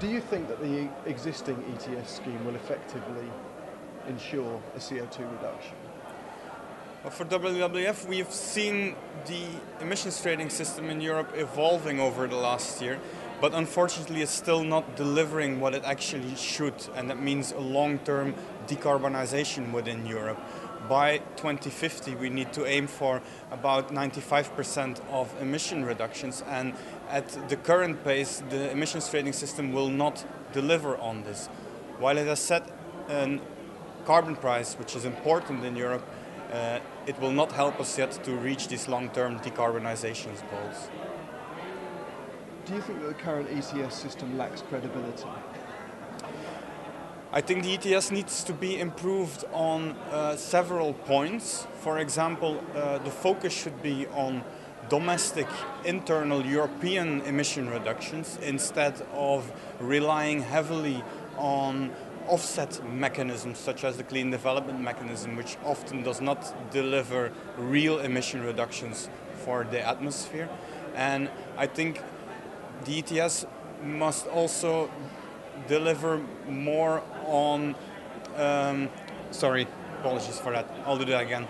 Do you think that the existing ETS scheme will effectively ensure a CO2 reduction? Well, for WWF, we have seen the emissions trading system in Europe evolving over the last year, but unfortunately it's still not delivering what it actually should, and that means a long-term decarbonization within Europe. By 2050 we need to aim for about 95% of emission reductions, and at the current pace the emissions trading system will not deliver on this. While it has set a carbon price which is important in Europe, it will not help us yet to reach these long-term decarbonization goals. Do you think that the current ETS system lacks credibility? I think the ETS needs to be improved on several points. For example, the focus should be on domestic, internal European emission reductions instead of relying heavily on offset mechanisms such as the clean development mechanism, which often does not deliver real emission reductions for the atmosphere. And I think the ETS must also deliver more on sorry, apologies for that, I'll do that again.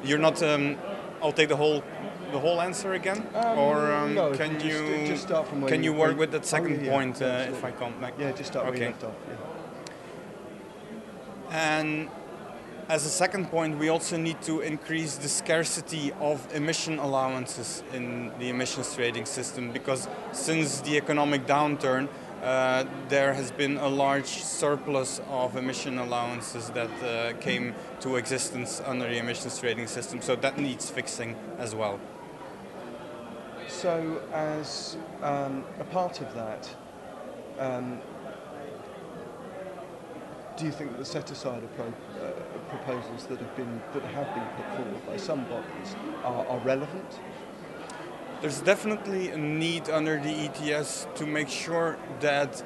You're not I'll take the whole answer again, or no, can you just start from where can you work with that second yeah, point absolutely. if I come back? Yeah, just start where you left off. Yeah. And as a second point, we also need to increase the scarcity of emission allowances in the emissions trading system, because since the economic downturn there has been a large surplus of emission allowances that came to existence under the emissions trading system, so that needs fixing as well. So as a part of that, do you think that the set-aside proposals that have been put forward by some bodies are relevant? There's definitely a need under the ETS to make sure that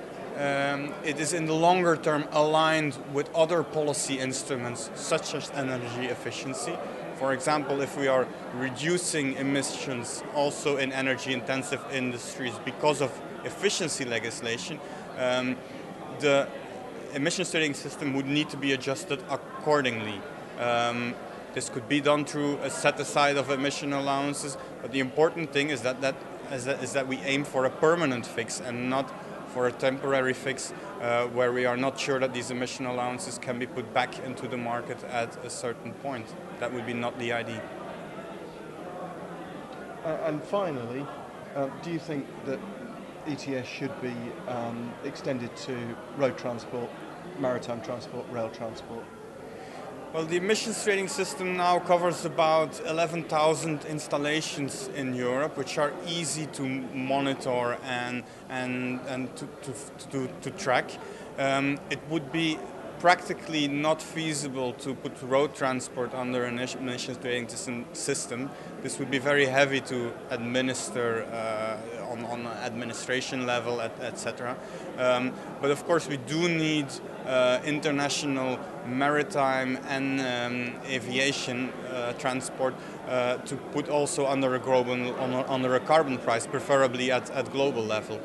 it is in the longer term aligned with other policy instruments such as energy efficiency. For example, if we are reducing emissions also in energy intensive industries because of efficiency legislation, the emissions trading system would need to be adjusted accordingly. This could be done through a set-aside of emission allowances, but the important thing is that we aim for a permanent fix and not for a temporary fix where we are not sure that these emission allowances can be put back into the market at a certain point. That would be not the idea. And finally, do you think that ETS should be extended to road transport, maritime transport, rail transport? Well, the emissions trading system now covers about 11,000 installations in Europe, which are easy to monitor and to track. It would be practically not feasible to put road transport under an emissions trading system. This would be very heavy to administer on administration level, etc. But of course we do need international maritime and aviation transport to put also under a carbon price, preferably at global level.